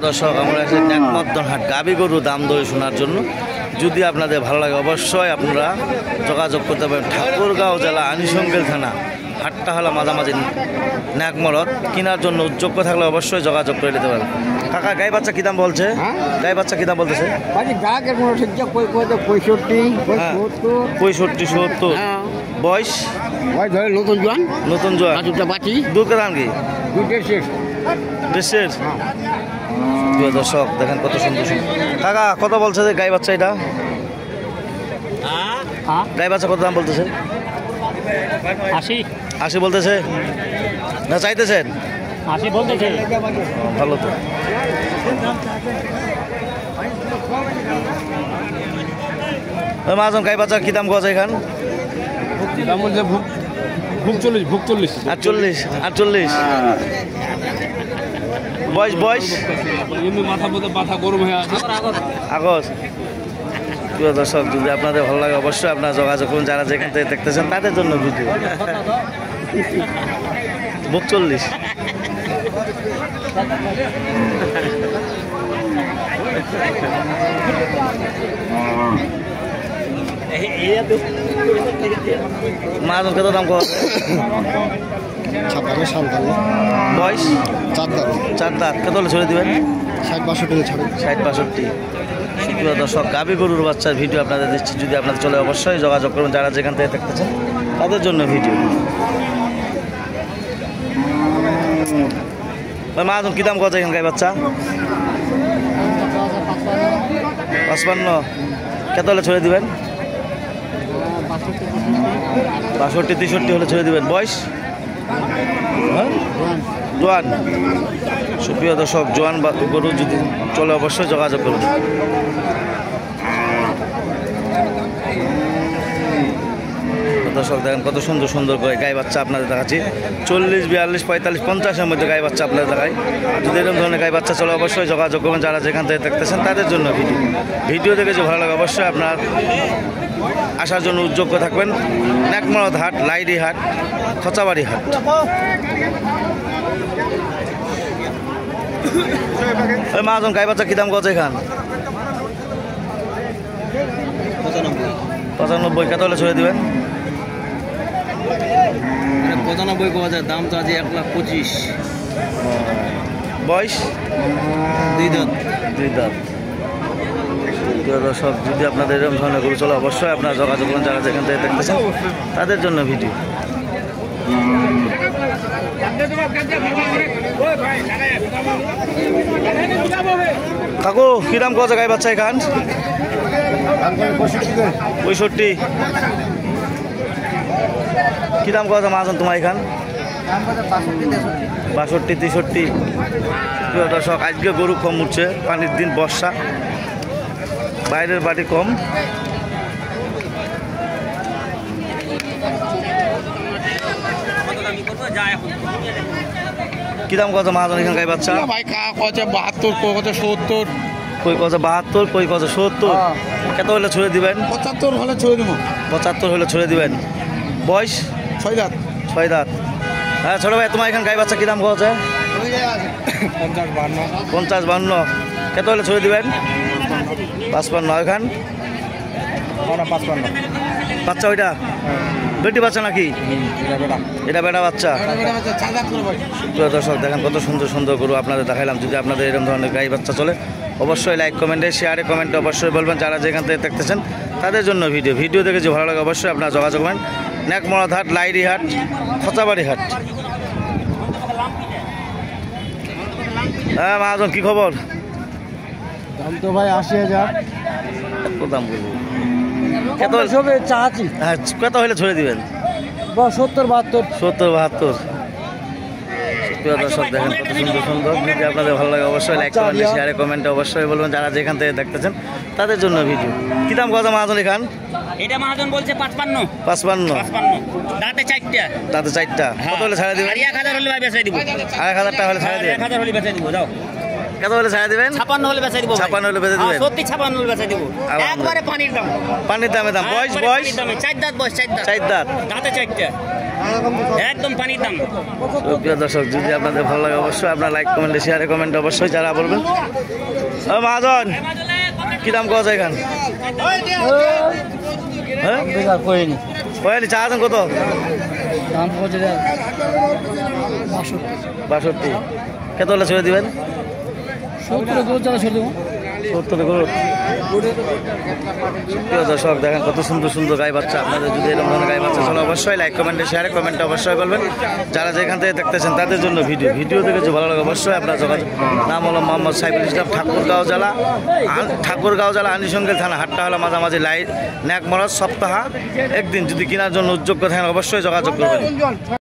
দর্শক, আমরা এসে ন্যাকমদ্দন হাট গাবি গরু দাম দরে শোনার জন্য। যদি আপনাদের ভালো লাগে অবশ্যই আপনারা যোগাযোগ করতে পারেন। ঠাকুরগাঁও জেলা আনিশঙ্গেল থানা, হাটটা হলো মাঝামাঝি ন্যাকমরদ। কেনার জন্য যোগ্য থাকলে অবশ্যই যোগাযোগ করে নিতে পারেন। কাকা, গাই বাচ্চা কী দাম বলছে? গাই বাচ্চা কী দাম বলতেছে? 65-70। বয়স নতুন জোয়ান নতুন জোয়ান দুধ দাম কি? দেশের দর্শক দেখেন কত সুন্দর সুন্দর। কাকা কত বলছে যে গাই বাচ্চা? এটা গাই বাচ্চা কত দাম বলতেছে? 80 বলতেছে না চাইতেছেন? 80 বলতেছে। ভালো তো। মাজন গাই বাচ্চার কি দাম গজ এখান? দাম বলছে ভুক 40 48 বয়স মাথা মধ্যে মাথা গরম হয়ে আছে। আগস্ট। প্রিয় দর্শক, যদি আপনাদের ভালো লাগে অবশ্যই আপনারা যোগাযোগ করুন। যারা যেখান থেকে দেখতেছেন তাদের জন্য ভিডিও। 42 মাছ কত দাম? 56-57। বয়স 4 দাঁত। কত হলে ছেড়ে দেবেন? 60-62। প্রিয় দর্শক, গাবি গরুর বাচ্চার ভিডিও আপনাদের দিচ্ছি। যদি আপনাদের চলে অবশ্যই যোগাযোগ করুন। যারা যেখান থেকে দেখতেছেন তাদের জন্য ভিডিও। মা কি দাম কত এখানে গাই বাচ্চা? 55। কত হলে ছেড়ে দিবেন? 62-63 হলে ছেড়ে দিবেন। বয়স জোয়ান। সুপ্রিয় দর্শক, জোয়ান গরু যদি চলে অবশ্যই যোগাযোগ করুন। দর্শক দেখেন কত সুন্দর সুন্দর করে গাই বাচ্চা আপনাদের দেখাচ্ছি। 40, 42, 45, 50-এর মধ্যে গাই বাচ্চা আপনাদের দেখাই। যদি এরকম ধরনের গাই বাচ্চা চলে অবশ্যই যোগাযোগ করবেন। যারা যেখান থেকে দেখতেছেন তাদের জন্য ভিডিও দেখে যে ভালো লাগে অবশ্যই আপনার আসার জন্য উদ্যোগ থাকবেন। ন্যাকমরদ হাট, লাইডি হাট, খচাবাড়ি হাট। মাজন গাই বাচ্চা কী দাম কত এখান? 95। কত হলে ছেড়ে দেবেন? 95,000 দাম তো আজ 1,25,000। বয়স 2 দাঁত। দর্শক, যদি আপনাদের এরকম ধরনের গরু চলে অবশ্যই আপনারা যোগাযোগ করুন। যারা যেখান থেকে দেখতেছেন তাদের জন্য ভিডিও। কাকু কি দাম কত গাই বাচ্চা এখান? 65। কি দাম কত মাজন তোমার এখান? 62-63। দর্শক, আজকে গরু কম উঠছে, পানির দিন, বর্ষা, বাইরের বাড়ি কম। কি দাম কত মাজন এখান গাই বাচ্চা? 72, 70। কই কত 72, কই কত 70। কত হলে ছড়ে দিবেন? 75 হলে ছেড়ে দেবো। 75 হলে ছড়ে দিবেন। বয়স 6 দাঁত। হ্যাঁ ছোট ভাই, তোমার এখানে গাই বাচ্চা কী দাম কত? 50-52। কত হলে ছড়ে দিবেন? 55। এখান বাচ্চা ওইটা বেটি বাচ্চা নাকি? এটা বেটা বাচ্চা। দর্শক দেখেন কত সুন্দর সুন্দর গরু আপনাদের দেখাইলাম। যদি আপনাদের এরকম ধরনের গাই বাচ্চা চলে অবশ্যই লাইক, কমেন্টে, শেয়ারে, কমেন্টে অবশ্যই বলবেন। যারা যেখান থেকে দেখতেছেন তাদের জন্য ভিডিও দেখে যে ভালো লাগে অবশ্যই আপনারা যোগাযোগ করবেন। ন্যাকমরদ হাট, লাইডি হাট, খচাবাড়ি হাট। হ্যাঁ মাহাজন, কি খবর? দাম তো ভাই 80,000। কত দাম বলবো? চাচ্ছি। হ্যাঁ, কত হলে ছড়ে দিবেন? 70-72। দর্শক দেখেন কত সুন্দর সুন্দর। যদি আপনাদের ভালো লাগে অবশ্যই লাইক, কমেন্টে, শেয়ারে, কমেন্টে অবশ্যই বলবেন। যারা যেখান থেকে দেখতেছেন তাদের জন্য ভিডিও। কি দাম কত মাহাজন এখান? এটা মহাজন বলছে 55। 55। দাঁতে 4টা। কত হলে ছাড়া দিবেন? 1000 হলে ভাই বেচে দিব। 1000 টাকা হলে ছাড়া দিবেন? 1000 হলে বেচে দিব। যাও। কত হলে ছাড়া দিবেন? 56 হলে বেচে দিব। 56 হলে বেচে দিবেন? সত্যি 56 হলে বেচে দিব। একবারে পানির দাম। পানির দামে দাম। বয়স 4 দাঁত বয়স, 4 দাঁত। 4 দাঁত। দাঁতে 4টা। একদম পানির দাম। তো প্রিয় দর্শক, যদি আপনাদের ভালো লাগে অবশ্যই আপনার লাইক কমেন্টে শেয়ারে কমেন্টে অবশ্যই যারা বলবেন। ও মহাজন, কি দাম কত এখান? হ্যাঁ কয়নি চা আছেন কত? দাম 62। কত হলে ছেড়ে দিবেন? 70 করুন। প্রিয় দর্শক, দেখেন কত সুন্দর সুন্দর গাই বাচ্চা। আপনাদের যদি এরকম ধরনের গাই বাচ্চা চলে অবশ্যই লাইক কমেন্টে শেয়ারে কমেন্টে অবশ্যই বলবেন। যারা যেখান থেকে দেখতেছেন তাদের জন্য ভিডিও দেখে যে ভালো লাগে অবশ্যই আপনার যোগাযোগ। নাম হলো মোহাম্মদ সাইফুল ইসলাম, ঠাকুরগাঁও জেলা আনিসঙ্গেল থানা। হাটটা হলো মাঝামাঝি ন্যাকমরাজ, সপ্তাহ একদিন। যদি কেনার জন্য উদ্যোগ থাকেন অবশ্যই যোগাযোগ করবেন।